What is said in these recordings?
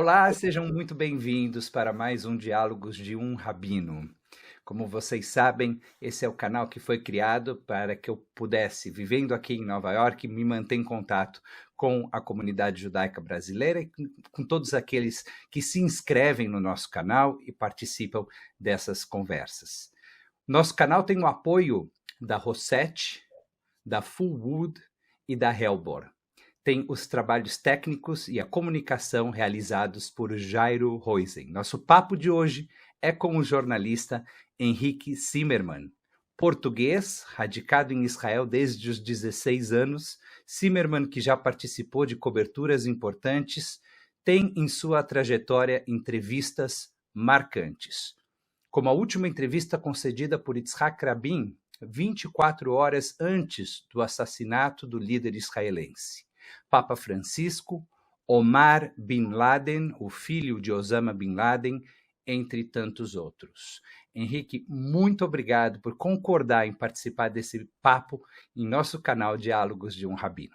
Olá, sejam muito bem-vindos para mais um Diálogos de um Rabino. Como vocês sabem, esse é o canal que foi criado para que eu pudesse, vivendo aqui em Nova York, me manter em contato com a comunidade judaica brasileira e com todos aqueles que se inscrevem no nosso canal e participam dessas conversas. Nosso canal tem o apoio da Rosette, da Fullwood e da Helbor. Tem os trabalhos técnicos e a comunicação realizados por Jairo Roisen. Nosso papo de hoje é com o jornalista Henrique Zimmermann. Português, radicado em Israel desde os 16 anos, Zimmermann, que já participou de coberturas importantes, tem em sua trajetória entrevistas marcantes. Como a última entrevista concedida por Yitzhak Rabin, 24 horas antes do assassinato do líder israelense. Papa Francisco, Omar Bin Laden, o filho de Osama Bin Laden, entre tantos outros. Henrique, muito obrigado por concordar em participar desse papo em nosso canal Diálogos de um Rabino.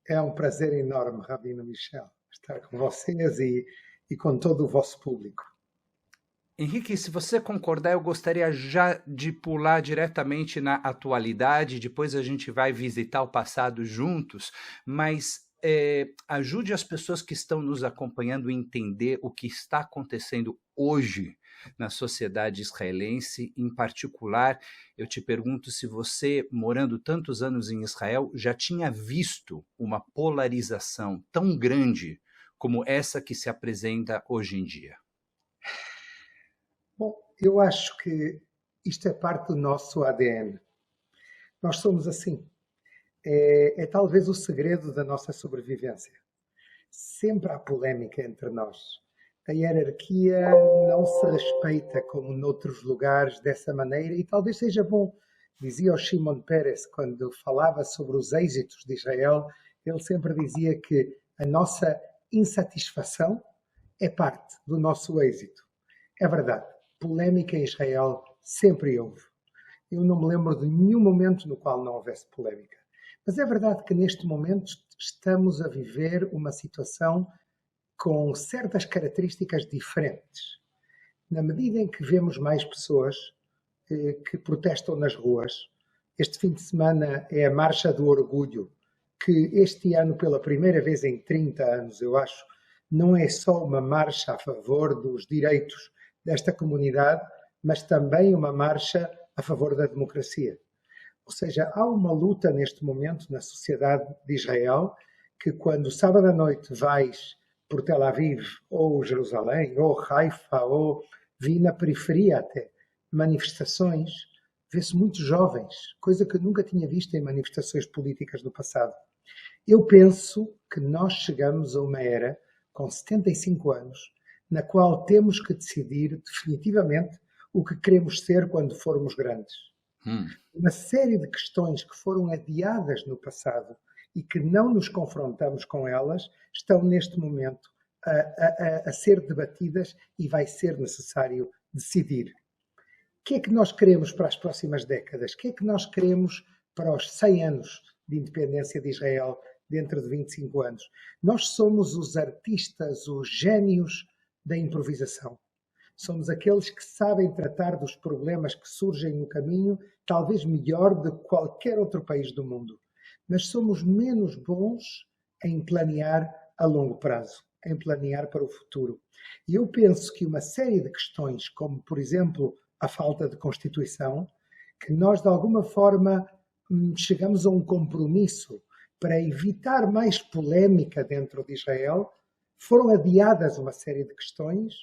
É um prazer enorme, Rabino Michel, estar com vocês e com todo o vosso público. Henrique, se você concordar, eu gostaria já de pular diretamente na atualidade, depois a gente vai visitar o passado juntos, mas ajude as pessoas que estão nos acompanhando a entender o que está acontecendo hoje na sociedade israelense. Em particular, eu te pergunto se você, morando tantos anos em Israel, já tinha visto uma polarização tão grande como essa que se apresenta hoje em dia. Bom, eu acho que isto é parte do nosso ADN. Nós somos assim. É talvez o segredo da nossa sobrevivência. Sempre há polémica entre nós. A hierarquia não se respeita como noutros lugares dessa maneira e talvez seja bom. Dizia o Shimon Peres, quando falava sobre os êxitos de Israel, ele sempre dizia que a nossa insatisfação é parte do nosso êxito. É verdade. Polémica em Israel sempre houve. Eu não me lembro de nenhum momento no qual não houvesse polémica. Mas é verdade que neste momento estamos a viver uma situação com certas características diferentes. Na medida em que vemos mais pessoas que protestam nas ruas, este fim de semana é a Marcha do Orgulho, que este ano, pela primeira vez em 30 anos, eu acho, não é só uma marcha a favor dos direitos desta comunidade, mas também uma marcha a favor da democracia. Ou seja, há uma luta neste momento na sociedade de Israel que quando sábado à noite vais por Tel Aviv, ou Jerusalém, ou Haifa, ou vi na periferia até, manifestações, vê-se muitos jovens, coisa que eu nunca tinha visto em manifestações políticas no passado. Eu penso que nós chegamos a uma era, com 75 anos, na qual temos que decidir definitivamente o que queremos ser quando formos grandes. Uma série de questões que foram adiadas no passado e que não nos confrontamos com elas estão neste momento a ser debatidas e vai ser necessário decidir. O que é que nós queremos para as próximas décadas? O que é que nós queremos para os 100 anos de independência de Israel dentro de 25 anos? Nós somos os artistas, os génios da improvisação. Somos aqueles que sabem tratar dos problemas que surgem no caminho, talvez melhor do que qualquer outro país do mundo. Mas somos menos bons em planear a longo prazo, em planear para o futuro. E eu penso que uma série de questões, como, por exemplo, a falta de Constituição, que nós, de alguma forma, chegamos a um compromisso para evitar mais polémica dentro de Israel, foram adiadas uma série de questões.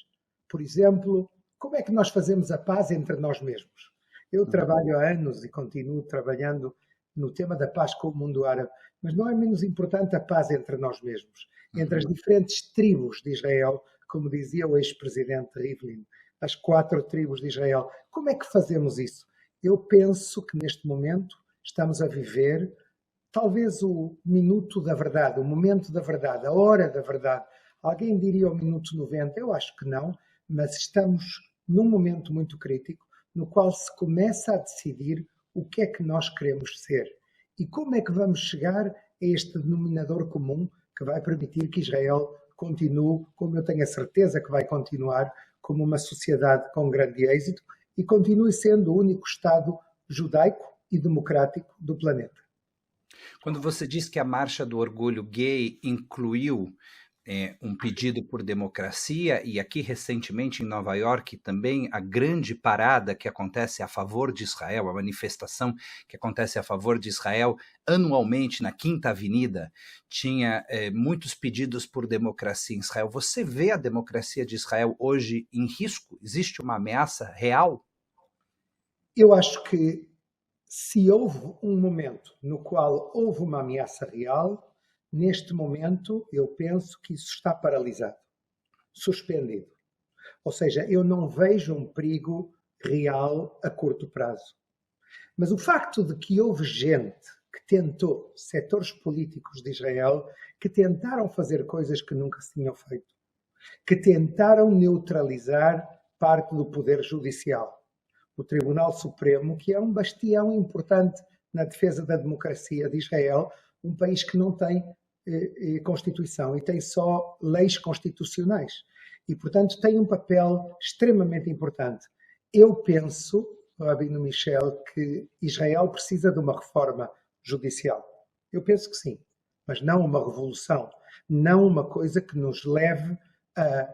Por exemplo, como é que nós fazemos a paz entre nós mesmos? Eu trabalho há anos e continuo trabalhando no tema da paz com o mundo árabe, mas não é menos importante a paz entre nós mesmos, entre as diferentes tribos de Israel, como dizia o ex-presidente Rivlin, as 4 tribos de Israel. Como é que fazemos isso? Eu penso que neste momento estamos a viver talvez o minuto da verdade, o momento da verdade, a hora da verdade. Alguém diria o minuto 90, eu acho que não, mas estamos num momento muito crítico no qual se começa a decidir o que é que nós queremos ser e como é que vamos chegar a este denominador comum que vai permitir que Israel continue, como eu tenho a certeza que vai continuar, como uma sociedade com grande êxito e continue sendo o único Estado judaico e democrático do planeta. Quando você diz que a Marcha do Orgulho Gay incluiu um pedido por democracia, e aqui recentemente em Nova York também a grande parada que acontece a favor de Israel, a manifestação que acontece a favor de Israel anualmente na Quinta Avenida, tinha muitos pedidos por democracia em Israel. Você vê a democracia de Israel hoje em risco? Existe uma ameaça real? Eu acho que se houve um momento no qual houve uma ameaça real, neste momento, eu penso que isso está paralisado, suspendido. Ou seja, eu não vejo um perigo real a curto prazo. Mas o facto de que houve gente que tentou, setores políticos de Israel, que tentaram fazer coisas que nunca se tinham feito, que tentaram neutralizar parte do poder judicial. O Tribunal Supremo, que é um bastião importante na defesa da democracia de Israel, um país que não tem Constituição e tem só leis constitucionais. E, portanto, tem um papel extremamente importante. Eu penso, Rabino Michel, que Israel precisa de uma reforma judicial. Eu penso que sim, mas não uma revolução, não uma coisa que nos leve a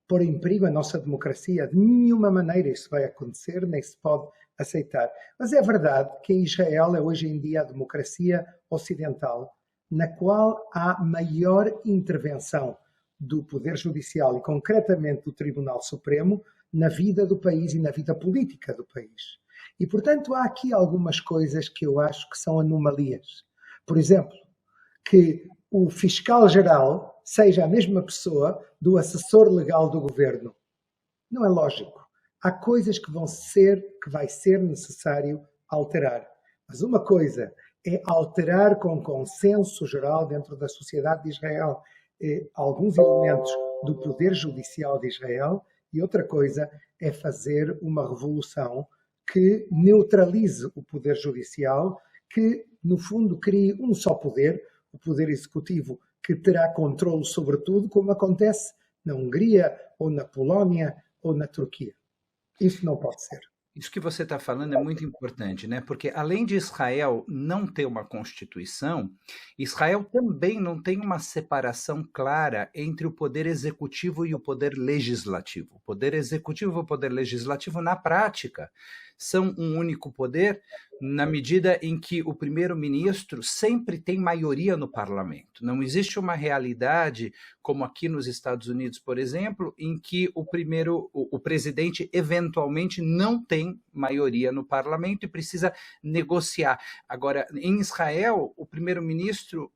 pôr em perigo a nossa democracia. De nenhuma maneira isso vai acontecer, nem se pode aceitar. Mas é verdade que Israel é hoje em dia a democracia ocidental na qual há maior intervenção do Poder Judicial e concretamente do Tribunal Supremo na vida do país e na vida política do país. E, portanto, há aqui algumas coisas que eu acho que são anomalias. Por exemplo, que o fiscal-geral seja a mesma pessoa do assessor legal do governo. Não é lógico. Há coisas que vai ser necessário alterar. Mas uma coisa é alterar com consenso geral dentro da sociedade de Israel alguns elementos do poder judicial de Israel e outra coisa é fazer uma revolução que neutralize o poder judicial, que no fundo crie um só poder, o poder executivo, que terá controle sobre tudo, como acontece na Hungria ou na Polónia ou na Turquia. Isso não pode ser. Isso que você está falando é muito importante, né? Porque além de Israel não ter uma constituição, Israel também não tem uma separação clara entre o poder executivo e o poder legislativo. O poder executivo e o poder legislativo, na prática, são um único poder, na medida em que o primeiro-ministro sempre tem maioria no parlamento. Não existe uma realidade, como aqui nos Estados Unidos, por exemplo, em que o presidente eventualmente não tem maioria no parlamento e precisa negociar. Agora, em Israel, o primeiro-ministro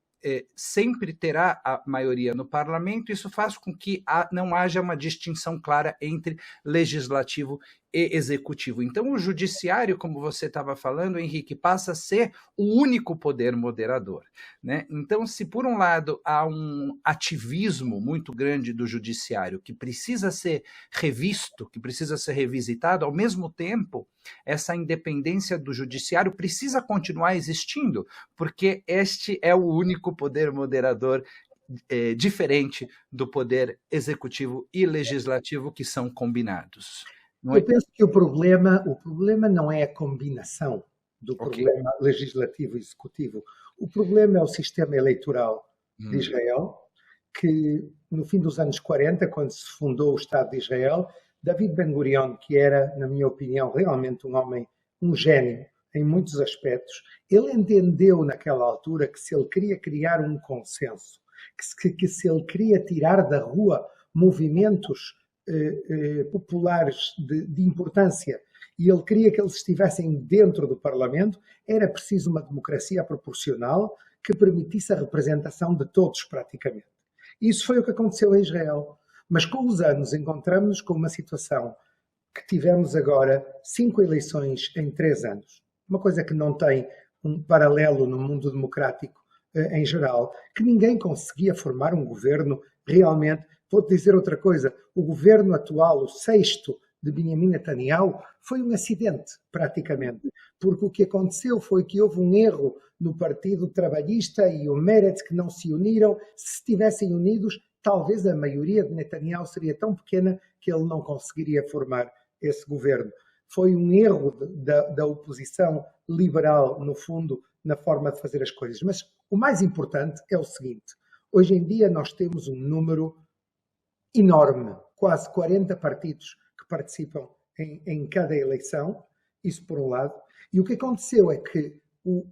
sempre terá a maioria no parlamento, isso faz com que não haja uma distinção clara entre legislativo e executivo. Então, o judiciário, como você estava falando, Henrique, passa a ser o único poder moderador, né? Então, se por um lado há um ativismo muito grande do judiciário que precisa ser revisto, que precisa ser revisitado, ao mesmo tempo, essa independência do judiciário precisa continuar existindo, porque este é o único poder moderador diferente do poder executivo e legislativo que são combinados. Eu penso que o problema não é a combinação do problema legislativo e executivo. O problema é o sistema eleitoral de Israel, que no fim dos anos 40, quando se fundou o Estado de Israel, David Ben-Gurion, que era, na minha opinião, realmente um homem, um gênio em muitos aspectos, ele entendeu naquela altura que se ele queria criar um consenso, que se ele queria tirar da rua movimentos populares de importância e ele queria que eles estivessem dentro do Parlamento, era preciso uma democracia proporcional que permitisse a representação de todos praticamente. Isso foi o que aconteceu em Israel. Mas com os anos encontramos-nos com uma situação que tivemos agora 5 eleições em 3 anos. Uma coisa que não tem um paralelo no mundo democrático em geral, que ninguém conseguia formar um governo realmente. Vou-te dizer outra coisa, o governo atual, o 6º de Benjamin Netanyahu, foi um acidente, praticamente, porque o que aconteceu foi que houve um erro no Partido Trabalhista e o Meretz que não se uniram. Se estivessem unidos, talvez a maioria de Netanyahu seria tão pequena que ele não conseguiria formar esse governo. Foi um erro da oposição liberal, no fundo, na forma de fazer as coisas. Mas o mais importante é o seguinte: hoje em dia nós temos um número enorme, quase 40 partidos que participam em cada eleição, isso por um lado. E o que aconteceu é que o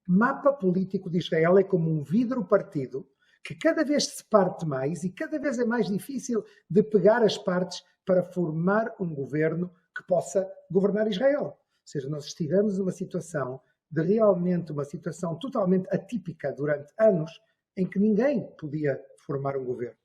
mapa político de Israel é como um vidro partido que cada vez se parte mais e cada vez é mais difícil de pegar as partes para formar um governo que possa governar Israel. Ou seja, nós estivemos numa situação de realmente uma situação totalmente atípica durante anos em que ninguém podia formar um governo.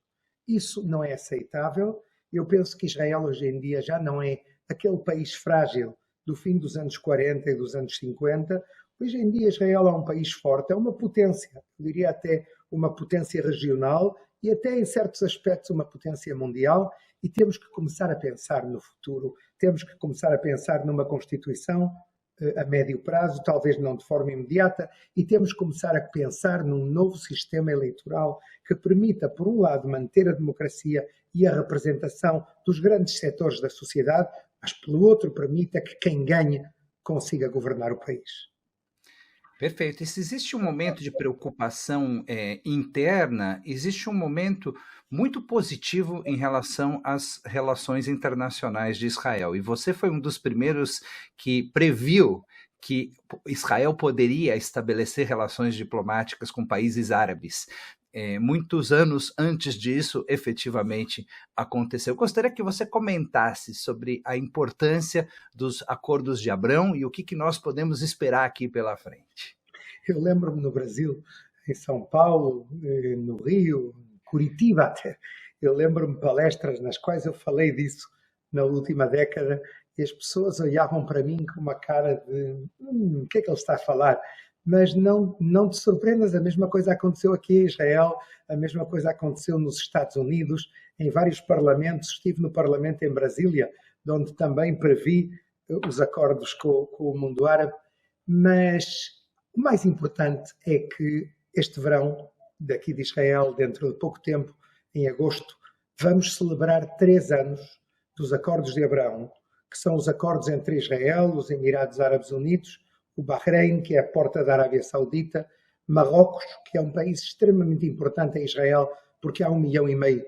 Isso não é aceitável. Eu penso que Israel hoje em dia já não é aquele país frágil do fim dos anos 40 e dos anos 50. Hoje em dia Israel é um país forte, é uma potência, eu diria até uma potência regional e até em certos aspectos uma potência mundial, e temos que começar a pensar no futuro, temos que começar a pensar numa Constituição a médio prazo, talvez não de forma imediata, e temos que começar a pensar num novo sistema eleitoral que permita, por um lado, manter a democracia e a representação dos grandes setores da sociedade, mas, pelo outro, permita que quem ganhe consiga governar o país. Perfeito. E se existe um momento de preocupação interna, existe um momento muito positivo em relação às relações internacionais de Israel. E você foi um dos primeiros que previu que Israel poderia estabelecer relações diplomáticas com países árabes. Muitos anos antes disso, efetivamente, aconteceu. Eu gostaria que você comentasse sobre a importância dos acordos de Abrão e o que nós podemos esperar aqui pela frente. Eu lembro-me no Brasil, em São Paulo, no Rio, Curitiba até, eu lembro-me de palestras nas quais eu falei disso na última década e as pessoas olhavam para mim com uma cara de o que é que ele está a falar? Mas não te surpreendas, a mesma coisa aconteceu aqui em Israel, a mesma coisa aconteceu nos Estados Unidos, em vários parlamentos. Estive no parlamento em Brasília, onde também previ os acordos com o mundo árabe, mas o mais importante é que este verão, daqui de Israel, dentro de pouco tempo, em agosto, vamos celebrar 3 anos dos acordos de Abraão, que são os acordos entre Israel, os Emirados Árabes Unidos, o Bahrein, que é a porta da Arábia Saudita, Marrocos, que é um país extremamente importante em Israel, porque há 1,5 milhão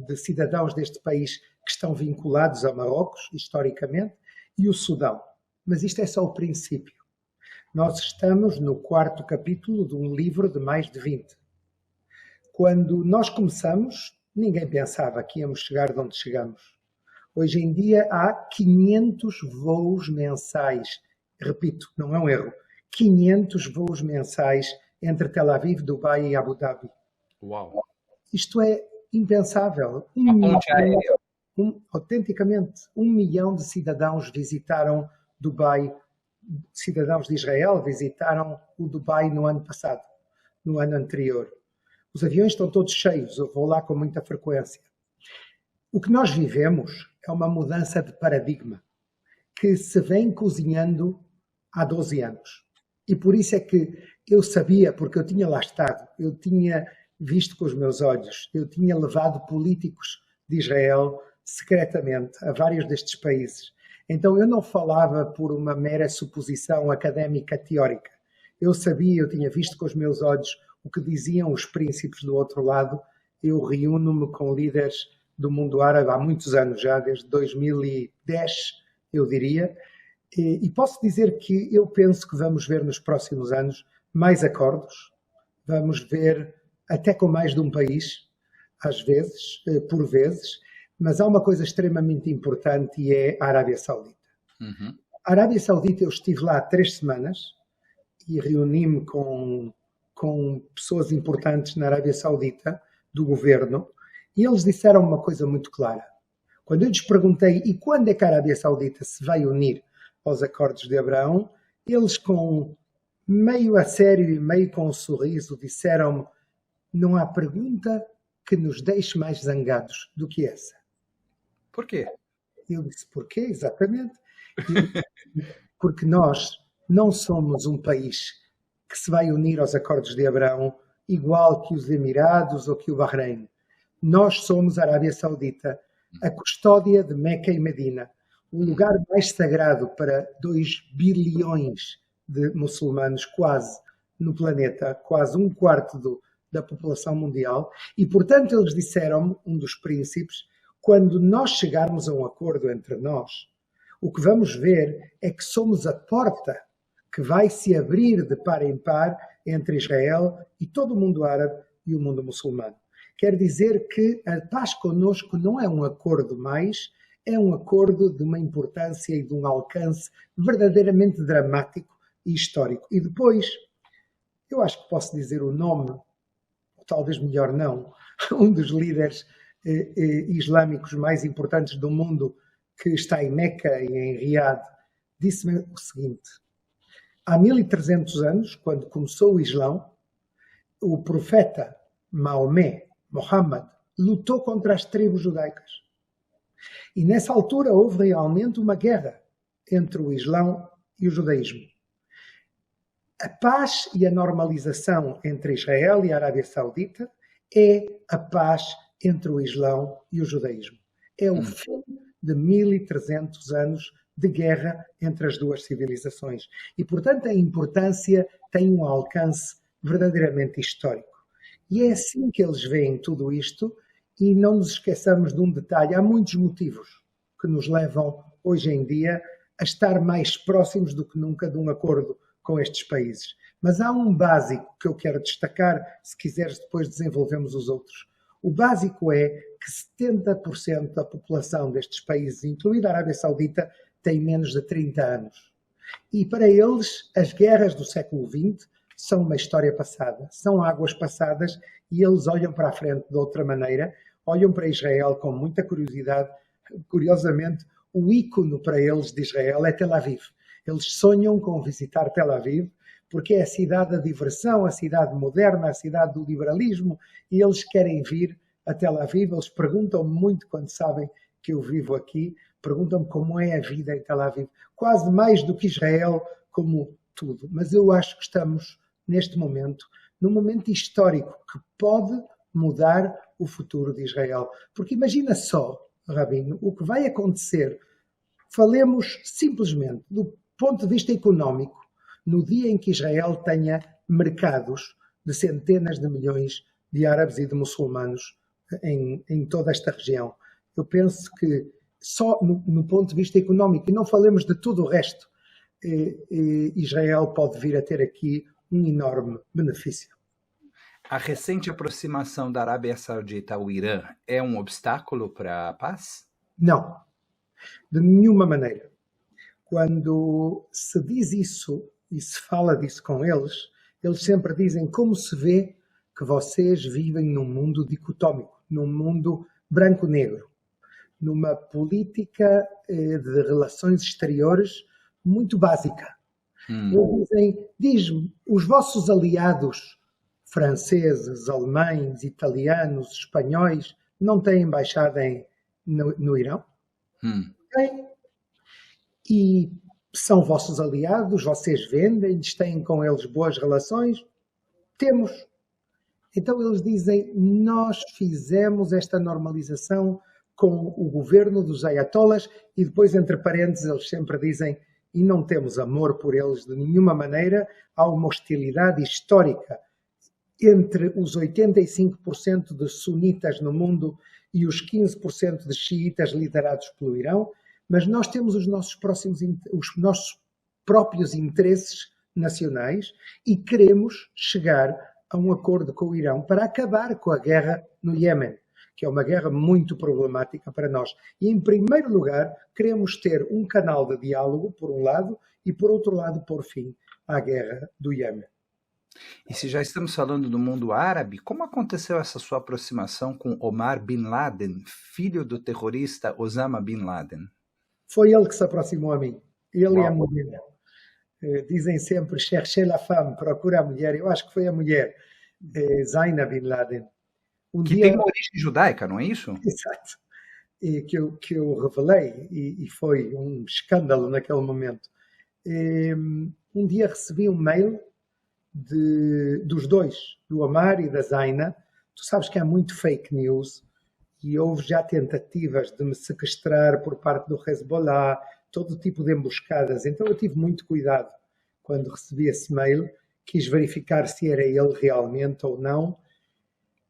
de cidadãos deste país que estão vinculados a Marrocos, historicamente, e o Sudão. Mas isto é só o princípio. Nós estamos no 4º capítulo de um livro de mais de 20. Quando nós começamos, ninguém pensava que íamos chegar de onde chegamos. Hoje em dia há 500 voos mensais. Repito, não é um erro. 500 voos mensais entre Tel Aviv, Dubai e Abu Dhabi. Uau! Isto é impensável. Autenticamente, 1 milhão de cidadãos visitaram Dubai, cidadãos de Israel visitaram o Dubai no ano passado, no ano anterior. Os aviões estão todos cheios, eu vou lá com muita frequência. O que nós vivemos é uma mudança de paradigma que se vem cozinhando há 12 anos. E por isso é que eu sabia, porque eu tinha lá estado, eu tinha visto com os meus olhos, eu tinha levado políticos de Israel secretamente a vários destes países. Então eu não falava por uma mera suposição académica teórica. Eu sabia, eu tinha visto com os meus olhos o que diziam os príncipes do outro lado. Eu reúno-me com líderes do mundo árabe há muitos anos já, desde 2010, eu diria, e posso dizer que eu penso que vamos ver nos próximos anos mais acordos, vamos ver até com mais de um país, às vezes, por vezes, mas há uma coisa extremamente importante e é a Arábia Saudita. Uhum. A Arábia Saudita, eu estive lá há 3 semanas e reuni-me com pessoas importantes na Arábia Saudita, do governo, e eles disseram uma coisa muito clara. Quando eu lhes perguntei, e quando é que a Arábia Saudita se vai unir aos acordos de Abraão, eles com meio a sério e meio com um sorriso disseram-me: não há pergunta que nos deixe mais zangados do que essa. Por quê? Eu disse: porquê? Exatamente. Porque nós não somos um país que se vai unir aos acordos de Abraão igual que os Emirados ou que o Bahrein. Nós somos a Arábia Saudita, a custódia de Meca e Medina, o lugar mais sagrado para 2 bilhões de muçulmanos quase no planeta, quase um quarto da população mundial. E, portanto, eles disseram-me, um dos príncipes, quando nós chegarmos a um acordo entre nós, o que vamos ver é que somos a porta que vai se abrir de par em par entre Israel e todo o mundo árabe e o mundo muçulmano. Quer dizer que a paz connosco não é um acordo mais, é um acordo de uma importância e de um alcance verdadeiramente dramático e histórico. E depois, eu acho que posso dizer o nome, ou talvez melhor não, um dos líderes islâmicos mais importantes do mundo, que está em Meca e em Riad, disse-me o seguinte: há 1300 anos, quando começou o Islão, o profeta Maomé, Muhammad, lutou contra as tribos judaicas. E nessa altura houve realmente uma guerra entre o Islão e o judaísmo. A paz e a normalização entre Israel e a Arábia Saudita é a paz entre o Islão e o judaísmo. É o fim de 1300 anos de guerra entre as duas civilizações. E, portanto, a importância tem um alcance verdadeiramente histórico. E é assim que eles veem tudo isto, e não nos esqueçamos de um detalhe: há muitos motivos que nos levam, hoje em dia, a estar mais próximos do que nunca de um acordo com estes países. Mas há um básico que eu quero destacar, se quiseres depois desenvolvemos os outros. O básico é que 70% da população destes países, incluindo a Arábia Saudita, tem menos de 30 anos. E para eles, as guerras do século XX são uma história passada, são águas passadas, e eles olham para a frente de outra maneira, olham para Israel com muita curiosidade. Curiosamente, o ícone para eles de Israel é Tel Aviv. Eles sonham com visitar Tel Aviv, porque é a cidade da diversão, a cidade moderna, a cidade do liberalismo, e eles querem vir a Tel Aviv. Eles perguntam-me muito, quando sabem que eu vivo aqui, perguntam-me como é a vida em Tel Aviv, quase mais do que Israel, como tudo. Mas eu acho que estamos, neste momento, num momento histórico que pode mudar o futuro de Israel. Porque imagina só, Rabino, o que vai acontecer. Falemos simplesmente do ponto de vista económico, no dia em que Israel tenha mercados de centenas de milhões de árabes e de muçulmanos em toda esta região. Eu penso que só no ponto de vista económico, e não falemos de tudo o resto, Israel pode vir a ter aqui um enorme benefício. A recente aproximação da Arábia Saudita ao Irã é um obstáculo para a paz? Não, de nenhuma maneira. Quando se diz isso e se fala disso com eles, eles sempre dizem: como se vê que vocês vivem num mundo dicotómico, num mundo branco-negro, numa política de relações exteriores muito básica. Eles dizem: diz-me, os vossos aliados franceses, alemães, italianos, espanhóis não têm embaixada no Irão? Têm. E são vossos aliados, vocês vendem-lhes, têm com eles boas relações? Temos. Então eles dizem: nós fizemos esta normalização com o governo dos ayatollahs, e depois, entre parênteses, eles sempre dizem: e não temos amor por eles de nenhuma maneira, há uma hostilidade histórica entre os 85% de sunitas no mundo e os 15% de xiitas liderados pelo Irão, mas nós temos os nossos próprios interesses nacionais e queremos chegar a um acordo com o Irão para acabar com a guerra no Iêmen, que é uma guerra muito problemática para nós. E, em primeiro lugar, queremos ter um canal de diálogo, por um lado, e, por outro lado, pôr fim à guerra do Iêmen. E se já estamos falando do mundo árabe, como aconteceu essa sua aproximação com Omar Bin Laden, filho do terrorista Osama Bin Laden? Foi ele que se aproximou a mim. Ele e a mulher. Dizem sempre: cherchez la femme, procura a mulher. Eu acho que foi a mulher, Zaina Bin Laden. Tem uma origem judaica, não é isso? Exato. E que eu revelei, e foi um escândalo naquele momento. Um dia recebi um mail dos dois, do Omar e da Zaina. Tu sabes que há muito fake news e houve já tentativas de me sequestrar por parte do Hezbollah, todo tipo de emboscadas. Então eu tive muito cuidado quando recebi esse mail, quis verificar se era ele realmente ou não.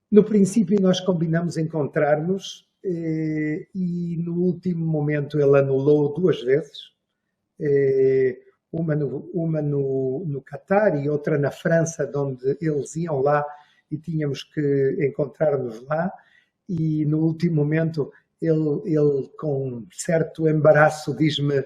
No princípio nós combinamos encontrar-nos e no último momento ele anulou 2 vezes, uma no Catar e outra na França, de onde eles iam lá e tínhamos que encontrar-nos lá. E no último momento ele com certo embaraço diz-me: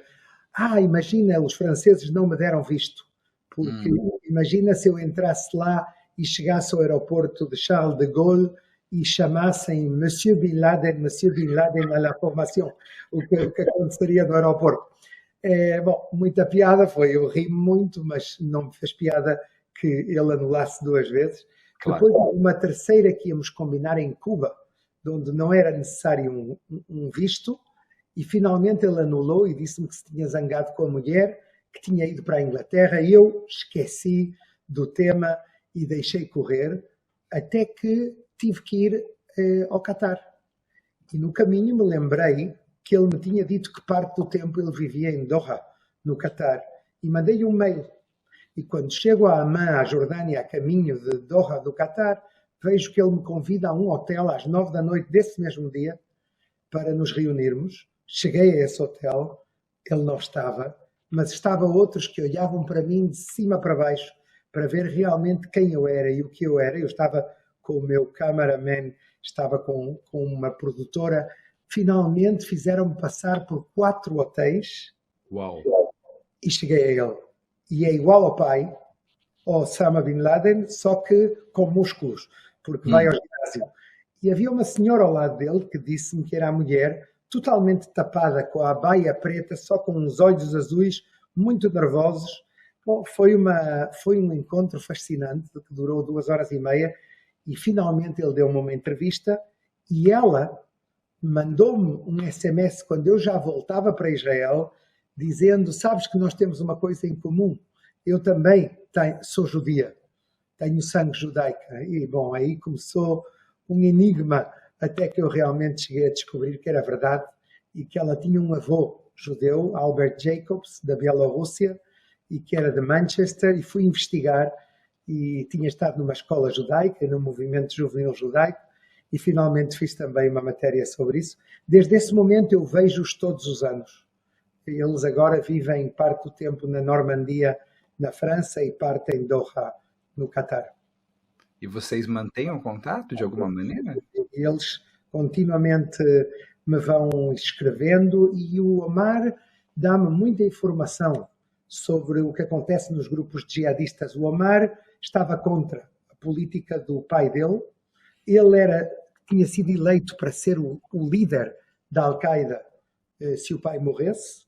imagina, os franceses não me deram visto, porque imagina se eu entrasse lá e chegasse ao aeroporto de Charles de Gaulle e chamassem Monsieur Bin Laden à la formation, o que aconteceria no aeroporto. Bom, muita piada foi, eu ri muito, mas não me fez piada que ele anulasse 2 vezes. Claro. Depois, uma terceira que íamos combinar em Cuba, onde não era necessário um visto, e finalmente ele anulou e disse-me que se tinha zangado com a mulher, que tinha ido para a Inglaterra, e eu esqueci do tema e deixei correr, até que tive que ir ao Catar. E no caminho me lembrei que ele me tinha dito que parte do tempo ele vivia em Doha, no Catar, e mandei-lhe um mail. E quando chego a Amman, à Jordânia, a caminho de Doha, do Catar, vejo que ele me convida a um hotel às 9 da noite desse mesmo dia para nos reunirmos. Cheguei a esse hotel, ele não estava, mas estavam outros que olhavam para mim de cima para baixo para ver realmente quem eu era e o que eu era. Eu estava com o meu cameraman, estava com uma produtora. Finalmente fizeram-me passar por 4 hotéis. Uau. E cheguei a ele. E é igual ao pai, ao Osama Bin Laden, só que com músculos, porque vai ao ginásio. E havia uma senhora ao lado dele que disse-me que era a mulher, totalmente tapada com a abaia preta, só com uns olhos azuis, muito nervosos. Bom, foi um encontro fascinante, que durou 2 horas e meia, e finalmente ele deu-me uma entrevista, e ela mandou-me um SMS quando eu já voltava para Israel, dizendo: sabes que nós temos uma coisa em comum, eu também sou judia, tenho sangue judaico. E bom, aí começou um enigma, até que eu realmente cheguei a descobrir que era verdade, e que ela tinha um avô judeu, Albert Jacobs, da Bielorrússia, e que era de Manchester, e fui investigar, e tinha estado numa escola judaica, num movimento juvenil judaico, e finalmente fiz também uma matéria sobre isso. Desde esse momento eu vejo-os todos os anos. Eles agora vivem parte do tempo na Normandia, na França, e parte em Doha, no Catar. E vocês mantêm o contato de alguma maneira? Eles continuamente me vão escrevendo, e o Omar dá-me muita informação sobre o que acontece nos grupos jihadistas. O Omar estava contra a política do pai dele. Ele tinha sido eleito para ser o líder da Al-Qaeda se o pai morresse.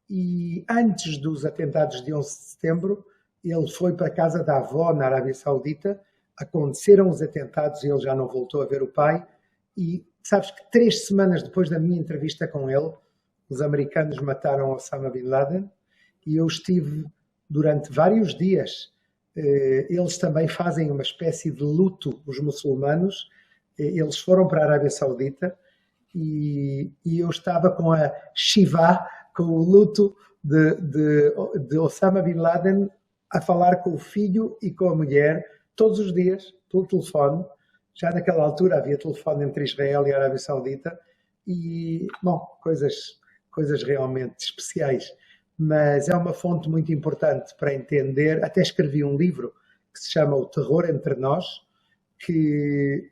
E antes dos atentados de 11 de setembro, ele foi para a casa da avó na Arábia Saudita. Aconteceram os atentados e ele já não voltou a ver o pai. E sabes que 3 semanas depois da minha entrevista com ele, os americanos mataram Osama Bin Laden, e eu estive durante vários dias. Eles também fazem uma espécie de luto, os muçulmanos. Eles foram para a Arábia Saudita e eu estava com a Shiva, com o luto de Osama Bin Laden, a falar com o filho e com a mulher todos os dias, pelo telefone. Já naquela altura havia telefone entre Israel e a Arábia Saudita e, bom, coisas realmente especiais. Mas é uma fonte muito importante para entender. Até escrevi um livro que se chama O Terror Entre Nós, que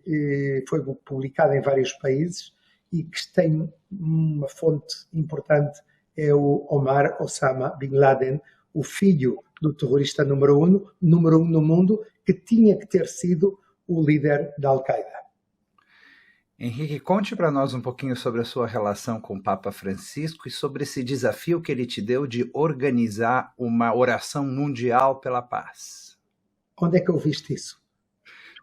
foi publicado em vários países e que tem uma fonte importante, é o Omar Osama Bin Laden, o filho do terrorista número um no mundo, que tinha que ter sido o líder da Al-Qaeda. Henrique, conte para nós um pouquinho sobre a sua relação com o Papa Francisco e sobre esse desafio que ele te deu de organizar uma oração mundial pela paz. Onde é que eu viste isso?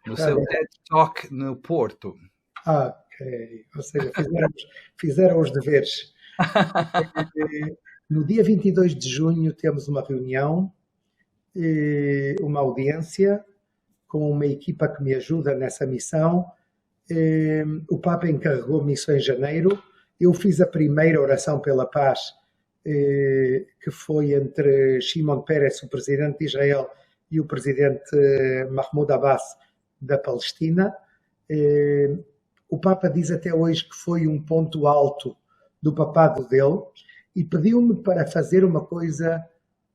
No seu TED Talk no Porto. Ok. Ou seja, fizeram os deveres. No dia 22 de junho temos uma reunião uma audiência com uma equipa que me ajuda nessa missão. O Papa encarregou-me isso em janeiro. Eu fiz a primeira oração pela paz, que foi entre Shimon Peres, o presidente de Israel, e o presidente Mahmoud Abbas, da Palestina. O Papa diz até hoje que foi um ponto alto do papado dele e pediu-me para fazer uma coisa.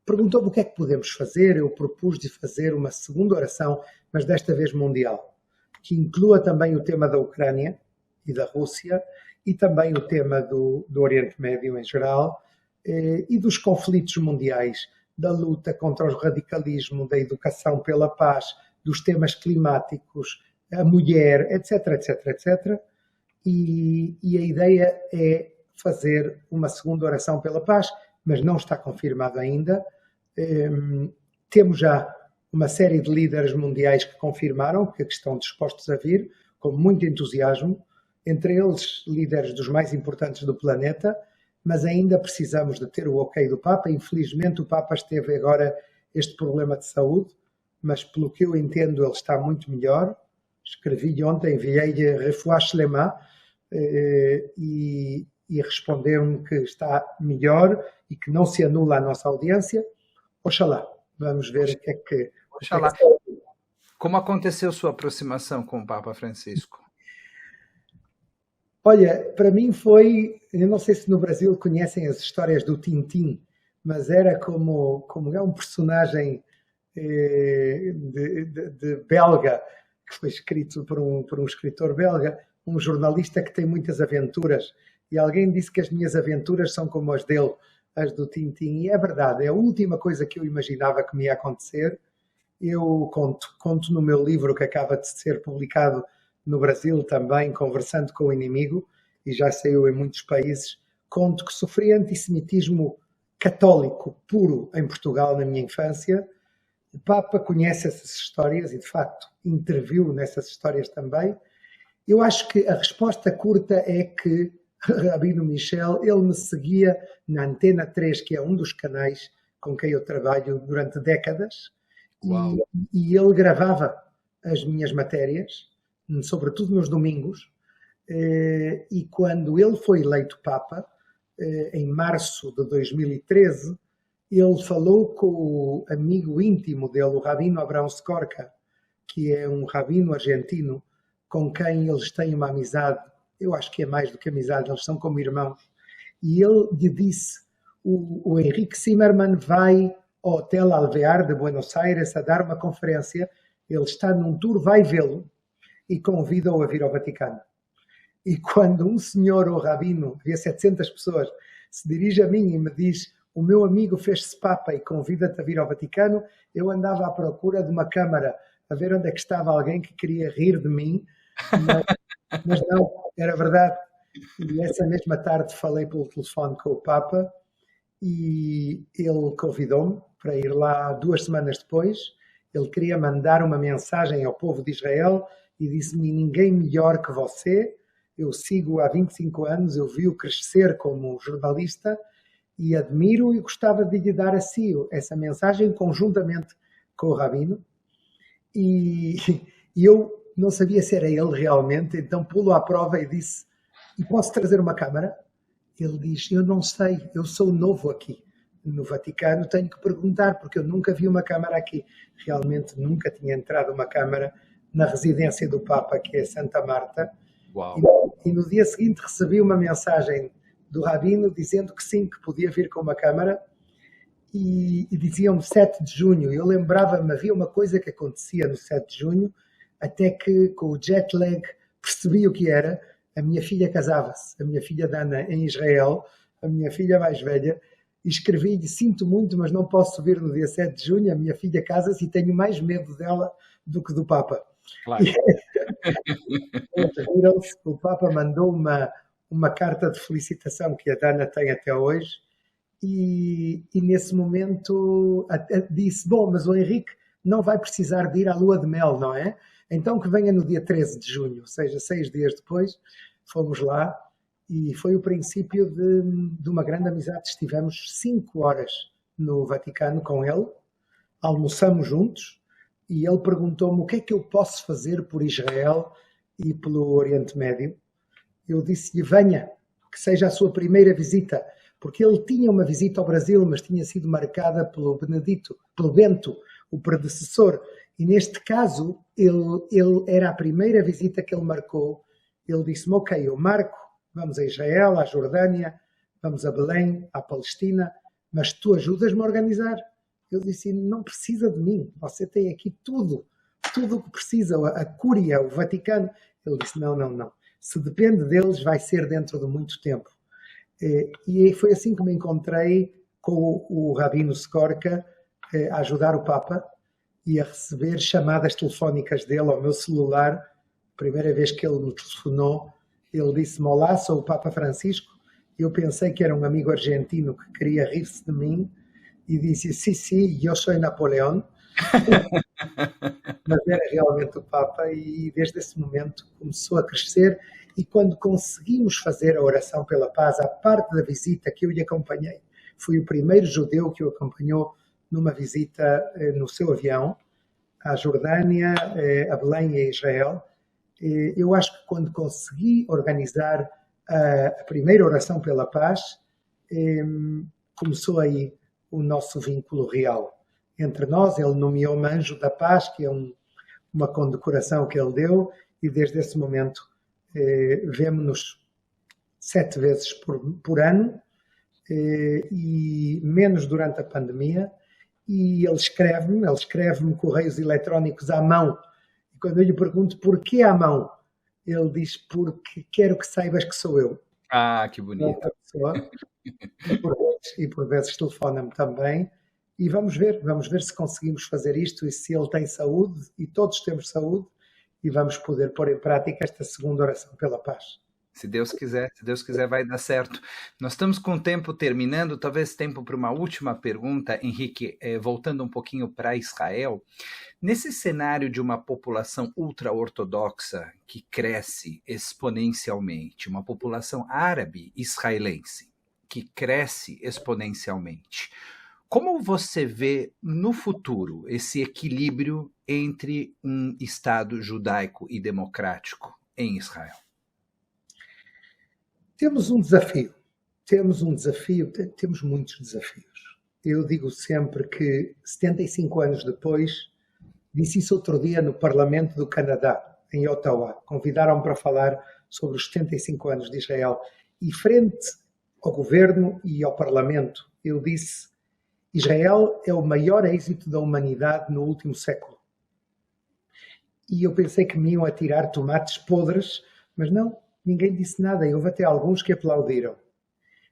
Perguntou-me o que é que podemos fazer. Eu propus de fazer uma segunda oração, mas desta vez mundial, que inclua também o tema da Ucrânia e da Rússia e também o tema do Oriente Médio em geral e dos conflitos mundiais, da luta contra o radicalismo, da educação pela paz, dos temas climáticos, a mulher, etc, etc, etc. E a ideia é fazer uma segunda oração pela paz, mas não está confirmado ainda. Temos já uma série de líderes mundiais que confirmaram que estão dispostos a vir, com muito entusiasmo, entre eles líderes dos mais importantes do planeta, mas ainda precisamos de ter o ok do Papa. Infelizmente o Papa esteve agora este problema de saúde, mas pelo que eu entendo ele está muito melhor. Escrevi-lhe ontem, enviei-lhe Refuah Shlema e responderam-me que está melhor e que não se anula a nossa audiência. Oxalá, vamos ver o que é que... Oxalá. Como aconteceu sua aproximação com o Papa Francisco? Olha, para mim foi... Eu não sei se no Brasil conhecem as histórias do Tintim, mas era como é um personagem de belga, que foi escrito por um escritor belga, um jornalista que tem muitas aventuras, e alguém disse que as minhas aventuras são como as dele, as do Tintim, e é verdade, é a última coisa que eu imaginava que me ia acontecer. Eu conto no meu livro que acaba de ser publicado no Brasil também, Conversando com o Inimigo, e já saiu em muitos países, conto que sofri antissemitismo católico puro em Portugal na minha infância. O Papa conhece essas histórias e, de facto, interviu nessas histórias também. Eu acho que a resposta curta é que Rabino Michel, ele me seguia na Antena 3, que é um dos canais com quem eu trabalho durante décadas, e ele gravava as minhas matérias, sobretudo nos domingos, e quando ele foi eleito Papa, em março de 2013, ele falou com o amigo íntimo dele, o Rabino Abraão Skorka, que é um rabino argentino com quem eles têm uma amizade, eu acho que é mais do que amizade, eles são como irmãos, e ele lhe disse, o Henrique Zimmermann vai ao Hotel Alvear de Buenos Aires a dar uma conferência, ele está num tour, vai vê-lo e convida-o a vir ao Vaticano. E quando um senhor ou rabino, havia 700 pessoas, se dirige a mim e me diz, o meu amigo fez-se Papa e convida-te a vir ao Vaticano, eu andava à procura de uma câmara, a ver onde é que estava alguém que queria rir de mim, mas não, era verdade. E essa mesma tarde falei pelo telefone com o Papa e ele convidou-me para ir lá 2 semanas depois. Ele queria mandar uma mensagem ao povo de Israel e disse-me, ninguém melhor que você, eu sigo há 25 anos, eu vi-o crescer como jornalista e admiro e gostava de lhe dar a si essa mensagem conjuntamente com o Rabino. E eu não sabia se era ele realmente, então pulo à prova e disse, e posso trazer uma câmara? Ele diz, eu não sei, eu sou novo aqui no Vaticano, tenho que perguntar, porque eu nunca vi uma câmara aqui. Realmente nunca tinha entrado uma câmara na residência do Papa, que é Santa Marta. E no dia seguinte recebi uma mensagem do Rabino dizendo que sim, que podia vir com uma câmara, e diziam-me 7 de junho. Eu lembrava-me, havia uma coisa que acontecia no 7 de junho, até que com o jet lag percebi o que era. A minha filha casava-se, a minha filha Dana, em Israel, a minha filha mais velha, e escrevi-lhe, sinto muito, mas não posso vir no dia 7 de junho, a minha filha casa-se e tenho mais medo dela do que do Papa. Claro. O Papa mandou uma carta de felicitação que a Dana tem até hoje, e nesse momento disse, bom, mas o Henrique não vai precisar de ir à lua de mel, não é? Então que venha no dia 13 de junho, ou seja, 6 dias depois, fomos lá e foi o princípio de uma grande amizade. Estivemos 5 horas no Vaticano com ele, almoçamos juntos e ele perguntou-me o que é que eu posso fazer por Israel e pelo Oriente Médio. Eu disse-lhe, venha, que seja a sua primeira visita, porque ele tinha uma visita ao Brasil, mas tinha sido marcada pelo Bento, o predecessor, e neste caso ele era a primeira visita que ele marcou. Ele disse-me, ok, eu marco, vamos a Israel, à Jordânia, vamos a Belém, à Palestina, mas tu ajudas-me a organizar? Eu disse, não precisa de mim, você tem aqui tudo o que precisa, a Cúria, o Vaticano. Ele disse, não, se depende deles vai ser dentro de muito tempo. E foi assim que me encontrei com o Rabino Skorka a ajudar o Papa e a receber chamadas telefónicas dele ao meu celular. Primeira vez que ele me telefonou, ele disse-me, olá, sou o Papa Francisco. Eu pensei que era um amigo argentino que queria rir-se de mim e disse, sim, eu sou Napoleão. Mas era realmente o Papa e desde esse momento começou a crescer e quando conseguimos fazer a oração pela paz, a parte da visita que eu lhe acompanhei, fui o primeiro judeu que o acompanhou numa visita no seu avião à Jordânia, a Belém e a Israel. Eu acho que quando consegui organizar a primeira oração pela paz, começou aí o nosso vínculo real entre nós. Ele nomeou-me Anjo da Paz, que é uma condecoração que ele deu, e desde esse momento vemo-nos 7 vezes por ano, e menos durante a pandemia, e ele escreve-me correios eletrónicos à mão, e quando eu lhe pergunto porquê à mão, ele diz, porque quero que saibas que sou eu. Ah, que bonito. E por vezes telefona-me também, e vamos ver se conseguimos fazer isto e se ele tem saúde, e todos temos saúde, e vamos poder pôr em prática esta segunda oração pela paz. Se Deus quiser, vai dar certo. Nós estamos com o tempo terminando, talvez tempo para uma última pergunta, Henrique, voltando um pouquinho para Israel. Nesse cenário de uma população ultra-ortodoxa que cresce exponencialmente, uma população árabe israelense que cresce exponencialmente, como você vê no futuro esse equilíbrio entre um Estado judaico e democrático em Israel? Temos muitos desafios. Eu digo sempre que 75 anos depois, disse isso outro dia no Parlamento do Canadá, em Ottawa. Convidaram-me para falar sobre os 75 anos de Israel. E frente ao governo e ao Parlamento, eu disse, Israel é o maior êxito da humanidade no último século. E eu pensei que me iam atirar tomates podres, mas não, ninguém disse nada. Houve até alguns que aplaudiram.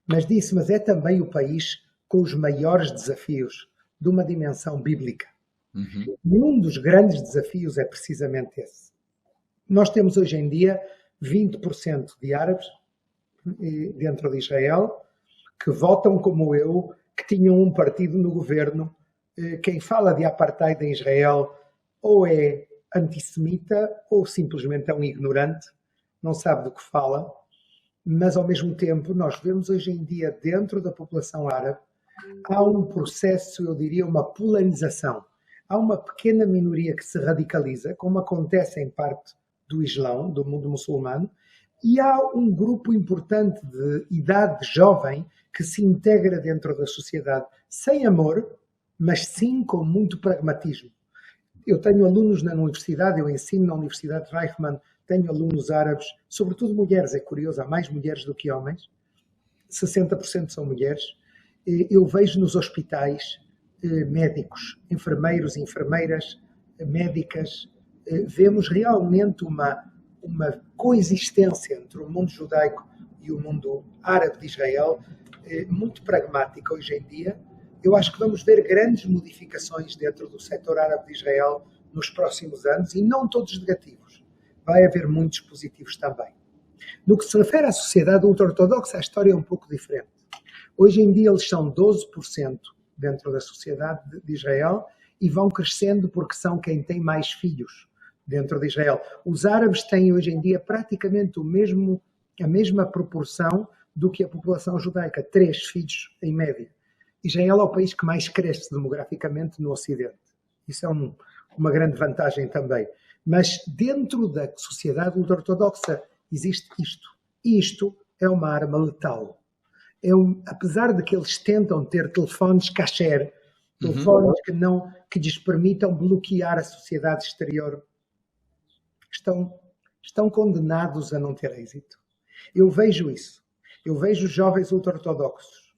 Mas é também o país com os maiores desafios de uma dimensão bíblica. Uhum. E um dos grandes desafios é precisamente esse. Nós temos hoje em dia 20% de árabes dentro de Israel que votam como eu, que tinham um partido no governo. Quem fala de apartheid em Israel ou é antissemita ou simplesmente é um ignorante, não sabe do que fala, mas ao mesmo tempo nós vemos hoje em dia dentro da população árabe há um processo, eu diria, uma polarização. Há uma pequena minoria que se radicaliza, como acontece em parte do Islão, do mundo muçulmano, e há um grupo importante de idade jovem que se integra dentro da sociedade, sem amor, mas sim com muito pragmatismo. Eu tenho alunos na universidade, eu ensino na Universidade de Reichmann, tenho alunos árabes, sobretudo mulheres, é curioso, há mais mulheres do que homens, 60% são mulheres. Eu vejo nos hospitais médicos, enfermeiros e enfermeiras, médicas, vemos realmente uma coexistência entre o mundo judaico e o mundo árabe de Israel, muito pragmática hoje em dia. Eu acho que vamos ver grandes modificações dentro do setor árabe de Israel nos próximos anos, e não todos negativos. Vai haver muitos positivos também. No que se refere à sociedade ultra-ortodoxa, a história é um pouco diferente. Hoje em dia eles são 12% dentro da sociedade de Israel e vão crescendo porque são quem tem mais filhos dentro de Israel. Os árabes têm hoje em dia praticamente a mesma proporção do que a população judaica, 3 filhos em média. Israel é o país que mais cresce demograficamente no Ocidente. Isso é uma grande vantagem também. Mas dentro da sociedade ultra-ortodoxa existe isto. E isto é uma arma letal. Apesar de que eles tentam ter telefones kasher, telefones que lhes permitam bloquear a sociedade exterior, estão condenados a não ter êxito. Eu vejo isso. Eu vejo jovens ultra-ortodoxos.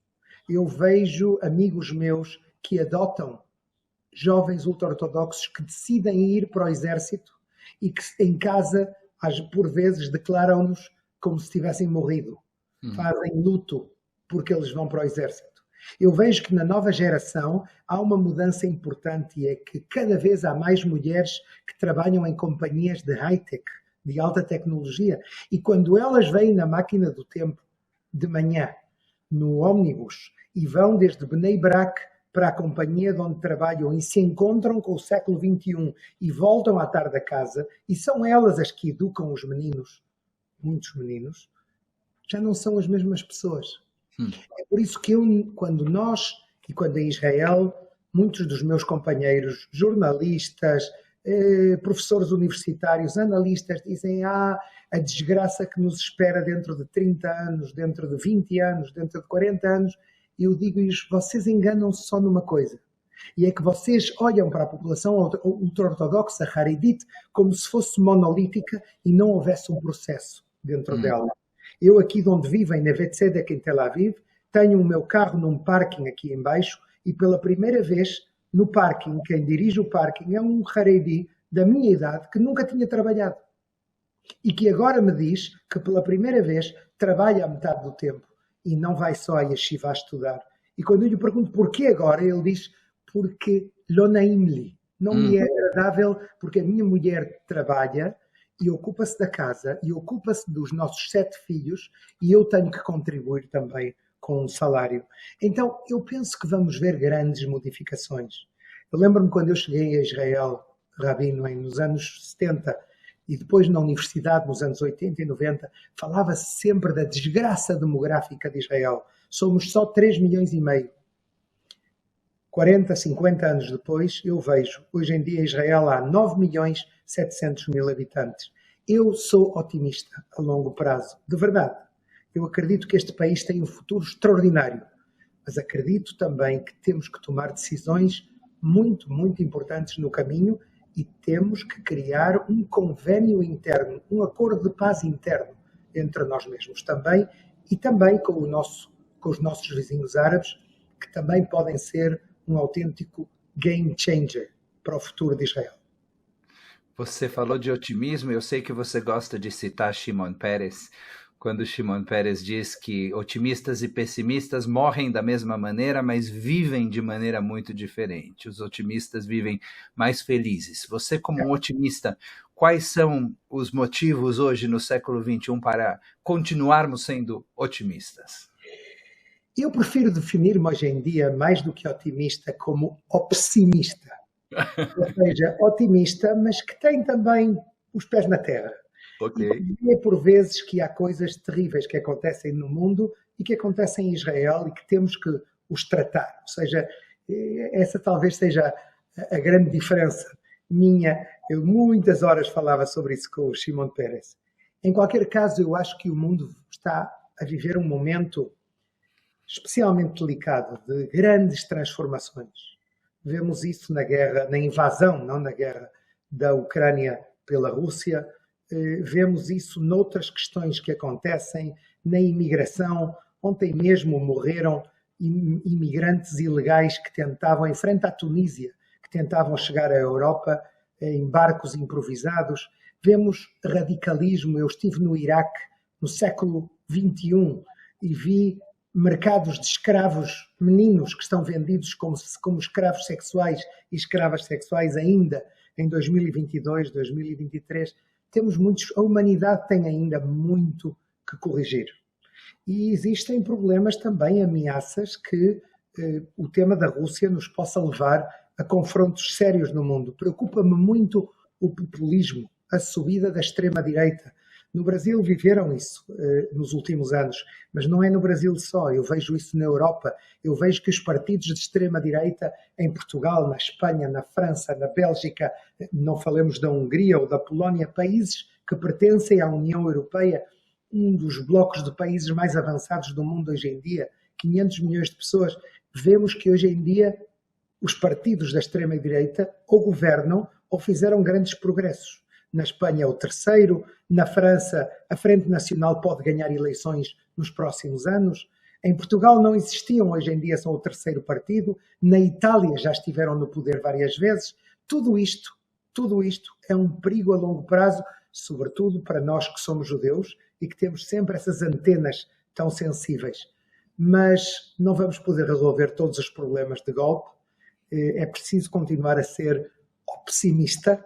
Eu vejo amigos meus que adotam jovens ultra-ortodoxos que decidem ir para o exército e que em casa, por vezes, declaram-nos como se tivessem morrido. Fazem luto porque eles vão para o exército. Eu vejo que na nova geração há uma mudança importante e é que cada vez há mais mulheres que trabalham em companhias de high-tech, de alta tecnologia, e quando elas vêm na máquina do tempo de manhã, no ônibus, e vão desde Bnei Brak para a companhia de onde trabalham e se encontram com o século XXI e voltam à tarde a casa, e são elas as que educam os meninos, muitos meninos, já não são as mesmas pessoas. É por isso que quando em Israel, muitos dos meus companheiros, jornalistas, professores universitários, analistas, dizem a desgraça que nos espera dentro de 30 anos, dentro de 20 anos, dentro de 40 anos, eu digo-lhes, vocês enganam-se só numa coisa, e é que vocês olham para a população ultra-ortodoxa, Haredit, como se fosse monolítica e não houvesse um processo dentro dela. Eu aqui de onde vivo, em Neve Tzedek, em Tel Aviv, tenho o meu carro num parking aqui em baixo e pela primeira vez no parking, quem dirige o parking é um Haredi da minha idade que nunca tinha trabalhado e que agora me diz que pela primeira vez trabalha a metade do tempo e não vai só a yeshiva a estudar. E quando eu lhe pergunto porquê agora, ele diz porque lo naim-li, não me é agradável porque a minha mulher trabalha e ocupa-se da casa e ocupa-se dos nossos 7 filhos e eu tenho que contribuir também com um salário. Então, eu penso que vamos ver grandes modificações. Eu lembro-me quando eu cheguei a Israel, Rabino, nos anos 70 e depois na universidade, nos anos 80 e 90, falava-se sempre da desgraça demográfica de Israel. Somos só 3 milhões e meio. 40, 50 anos depois, eu vejo, hoje em dia, em Israel há 9 milhões 700 mil habitantes. Eu sou otimista a longo prazo, de verdade. Eu acredito que este país tem um futuro extraordinário, mas acredito também que temos que tomar decisões muito, muito importantes no caminho e temos que criar um convênio interno, um acordo de paz interno entre nós mesmos também e também com os nossos vizinhos árabes, que também podem ser um autêntico game changer para o futuro de Israel. Você falou de otimismo, eu sei que você gosta de citar Shimon Peres, quando Shimon Peres diz que otimistas e pessimistas morrem da mesma maneira, mas vivem de maneira muito diferente. Os otimistas vivem mais felizes. Você, como um otimista, quais são os motivos hoje no século XXI para continuarmos sendo otimistas? Eu prefiro definir-me hoje em dia, mais do que otimista, como optimista. Ou seja, otimista, mas que tem também os pés na terra. Okay. E é por vezes que há coisas terríveis que acontecem no mundo e que acontecem em Israel e que temos que os tratar. Ou seja, essa talvez seja a grande diferença minha. Eu muitas horas falava sobre isso com o Shimon Peres. Em qualquer caso, eu acho que o mundo está a viver um momento especialmente delicado, de grandes transformações. Vemos isso na guerra, na invasão, não na guerra da Ucrânia pela Rússia. Vemos isso noutras questões que acontecem, na imigração. Ontem mesmo morreram imigrantes ilegais que tentavam, em frente à Tunísia, que tentavam chegar à Europa em barcos improvisados. Vemos radicalismo. Eu estive no Iraque no século XXI e vi mercados de escravos meninos que estão vendidos como escravos sexuais e escravas sexuais ainda em 2022, 2023. A humanidade tem ainda muito que corrigir. E existem problemas também, ameaças que o tema da Rússia nos possa levar a confrontos sérios no mundo. Preocupa-me muito o populismo, a subida da extrema-direita. No Brasil viveram isso nos últimos anos, mas não é no Brasil só. Eu vejo isso na Europa. Eu vejo que os partidos de extrema-direita em Portugal, na Espanha, na França, na Bélgica, não falemos da Hungria ou da Polónia, países que pertencem à União Europeia, um dos blocos de países mais avançados do mundo hoje em dia, 500 milhões de pessoas. Vemos que hoje em dia os partidos da extrema-direita ou governam ou fizeram grandes progressos. Na Espanha é o terceiro, na França a Frente Nacional pode ganhar eleições nos próximos anos, em Portugal não existiam, hoje em dia são o terceiro partido, na Itália já estiveram no poder várias vezes. Tudo isto é um perigo a longo prazo, sobretudo para nós que somos judeus e que temos sempre essas antenas tão sensíveis. Mas não vamos poder resolver todos os problemas de golpe, é preciso continuar a ser pessimista.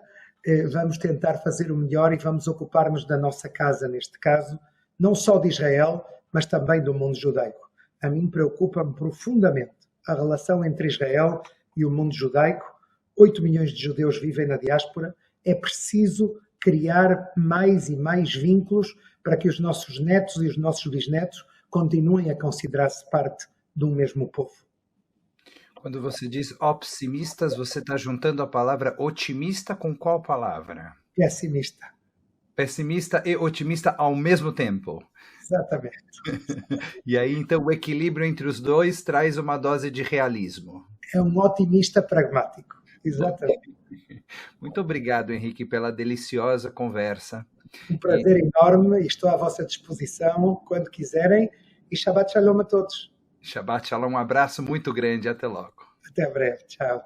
Vamos tentar fazer o melhor e vamos ocupar-nos da nossa casa, neste caso, não só de Israel, mas também do mundo judaico. A mim preocupa-me profundamente a relação entre Israel e o mundo judaico. 8 milhões de judeus vivem na diáspora. É preciso criar mais e mais vínculos para que os nossos netos e os nossos bisnetos continuem a considerar-se parte de um mesmo povo. Quando você diz optimistas, você está juntando a palavra otimista com qual palavra? Pessimista. Pessimista e otimista ao mesmo tempo. Exatamente. E aí, então, o equilíbrio entre os dois traz uma dose de realismo. É um otimista pragmático. Exatamente. Muito obrigado, Henrique, pela deliciosa conversa. Um prazer enorme e estou à vossa disposição quando quiserem. E Shabbat Shalom a todos. Shabbat Shalom, um abraço muito grande, até logo. Até breve, tchau.